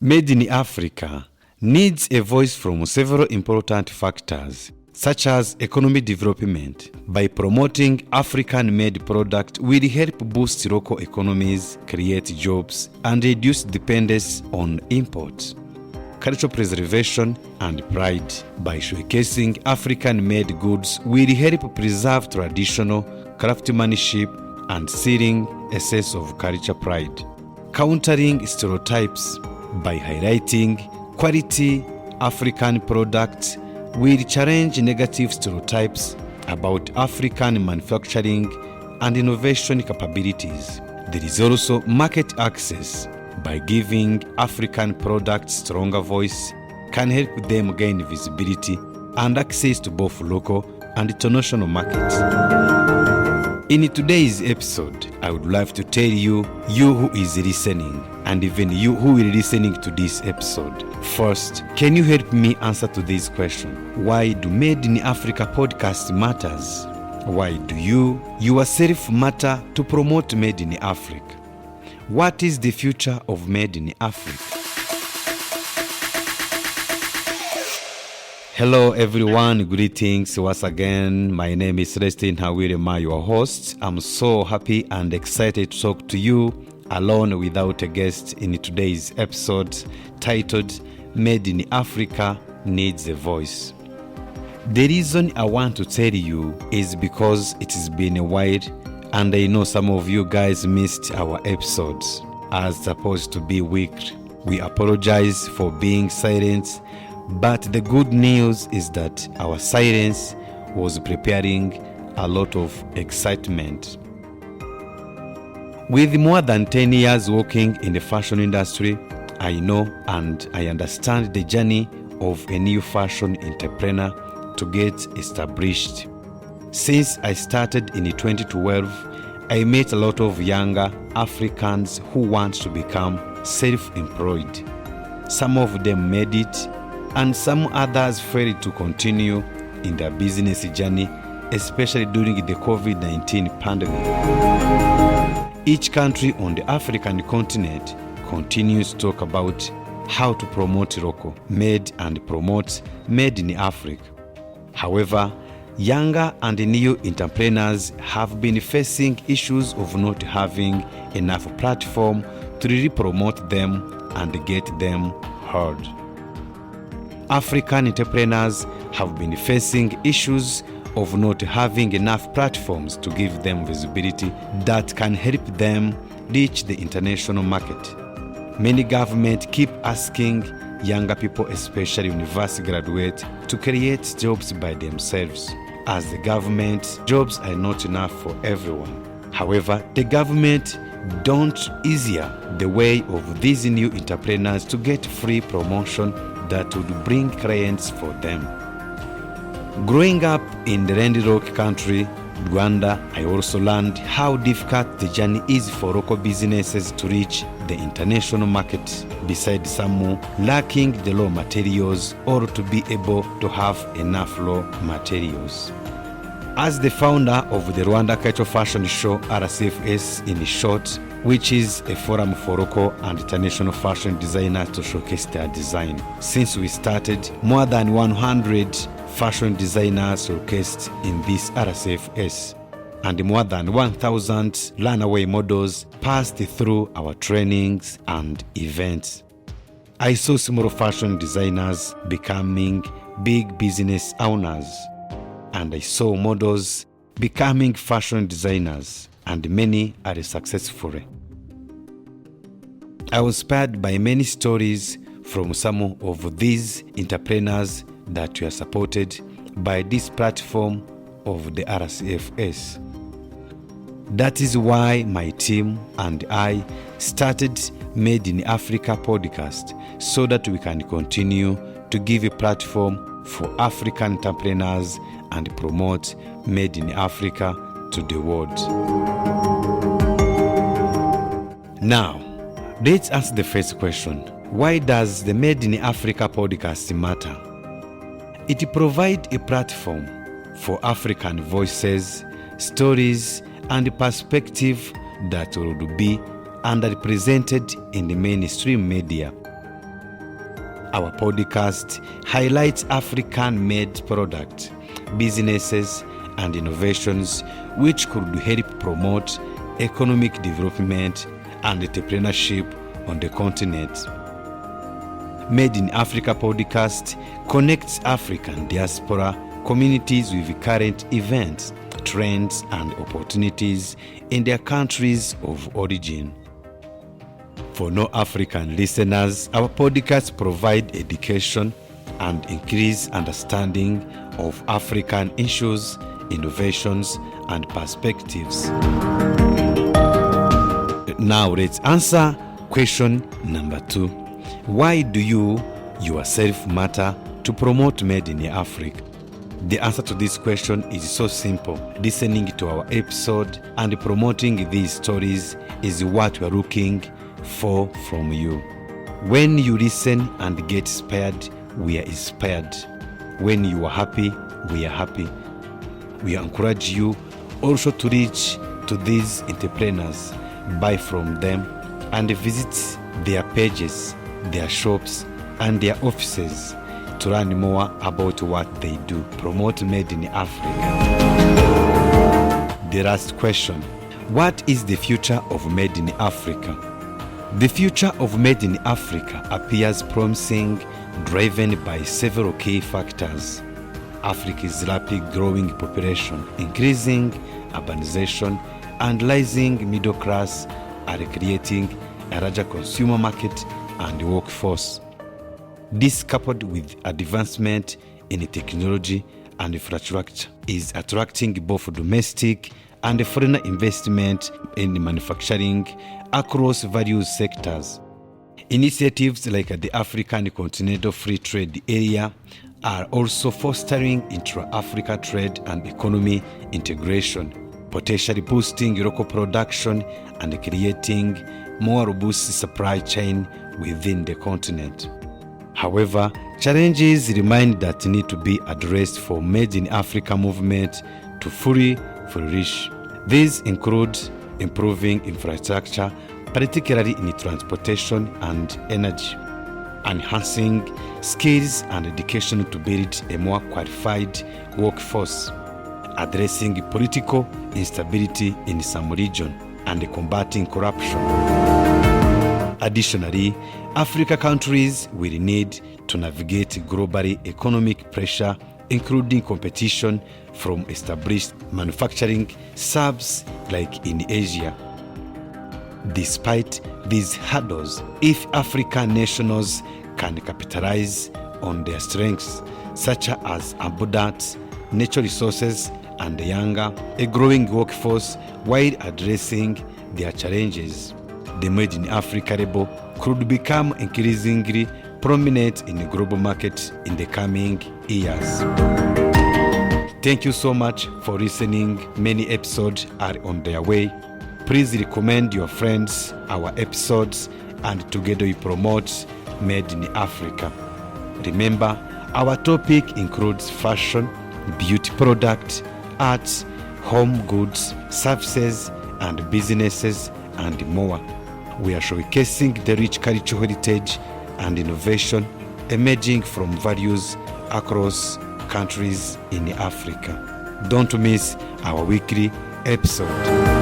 Made in Africa needs a voice from several important factors, such as economic development. By promoting African-made products will help boost local economies, create jobs, and reduce dependence on imports. Cultural preservation and pride. By showcasing African-made goods will help preserve traditional craftsmanship and sealing a sense of culture pride. Countering stereotypes. By highlighting quality African products will challenge negative stereotypes about African manufacturing and innovation capabilities. There is also market access. By giving African products stronger voice can help them gain visibility and access to both local and international markets. In today's episode, I would like to tell you who is listening, and even you who is listening to this episode. First, can you help me answer to this question? Why do Made in Africa podcast matters? Why do you yourself matter to promote Made in Africa? What is the future of Made in Africa? Hello everyone, greetings once again. My name is Celestin, Ntawirema, your host. I'm so happy and excited to talk to you alone without a guest in today's episode titled Made in Africa Needs a Voice. The reason I want to tell you is because it has been a while and I know some of you guys missed our episodes as supposed to be weak. We apologize for being silent. But the good news is that our silence was preparing a lot of excitement. With more than 10 years working in the fashion industry, I know and I understand the journey of a new fashion entrepreneur to get established. Since I started in 2012, I met a lot of younger Africans who want to become self-employed. Some of them made it, and some others failed to continue in their business journey, especially during the COVID-19 pandemic. Each country on the African continent continues to talk about how to promote local, made and promote Made in Africa. However, younger and new entrepreneurs have been facing issues of not having enough platform to really promote them and get them heard. African entrepreneurs have been facing issues of not having enough platforms to give them visibility that can help them reach the international market. Many governments keep asking younger people, especially university graduates, to create jobs by themselves. As the government, jobs are not enough for everyone. However, the government don't easier the way of these new entrepreneurs to get free promotion that would bring clients for them. Growing up in the landlocked country, Rwanda, I also learned how difficult the journey is for local businesses to reach the international market, besides some lacking the raw materials or to be able to have enough raw materials. As the founder of the Rwanda Cultural Fashion Show, RCFS in short, which is a forum for local and international fashion designers to showcase their design. Since we started, more than 100 fashion designers showcased in this RCFS, and more than 1,000 runaway models passed through our trainings and events. I saw small fashion designers becoming big business owners, and I saw models becoming fashion designers, and many are successful. I was inspired by many stories from some of these entrepreneurs that were supported by this platform of the RCFS. That is why my team and I started Made in Africa podcast, so that we can continue to give a platform for African entrepreneurs and promote Made in Africa to the world. Now, let's ask the first question. Why does the Made in Africa podcast matter? It provides a platform for African voices, stories, and perspective that will be underrepresented in the mainstream media. Our podcast highlights African-made products, businesses, and innovations which could help promote economic development and entrepreneurship on the continent. Made in Africa podcast connects African diaspora communities with current events, trends, and opportunities in their countries of origin. For non-African listeners, our podcasts provide education and increase understanding of African issues, innovations, and perspectives. Now let's answer question number 2. Why do you yourself matter to promote Made in Africa? The answer to this question is so simple. Listening to our episode and promoting these stories is what we are looking for from you. When you listen and get inspired, we are inspired. When you are happy, we are happy. We encourage you also to reach to these entrepreneurs, buy from them, and visit their pages, their shops, and their offices to learn more about what they do. Promote Made in Africa. The last question. What is the future of Made in Africa? The future of Made in Africa appears promising, driven by several key factors. Africa's rapid growing population, increasing urbanization, and rising middle class are creating a larger consumer market and workforce. This, coupled with advancement in technology and infrastructure, is attracting both domestic and foreign investment in manufacturing across various sectors. Initiatives like the African Continental Free Trade Area are also fostering intra-Africa trade and economy integration, potentially boosting local production and creating more robust supply chain within the continent. However, challenges remain that need to be addressed for Made in Africa movement to fully flourish. These include improving infrastructure, particularly in transportation and energy, enhancing skills and education to build a more qualified workforce, addressing political instability in some regions, and combating corruption. Additionally, Africa countries will need to navigate globally economic pressure, including competition from established manufacturing hubs like in Asia. Despite these hurdles, if African nations can capitalize on their strengths, such as abundant natural resources and a growing workforce, while addressing their challenges, the Made in Africa label could become increasingly prominent in the global market in the coming years. Thank you so much for listening. Many episodes are on their way. Please recommend your friends our episodes, and together we promote Made in Africa. Remember, our topic includes fashion, beauty products, arts, home goods, services, and businesses, and more. We are showcasing the rich cultural heritage and innovation emerging from values across countries in Africa. Don't miss our weekly episode.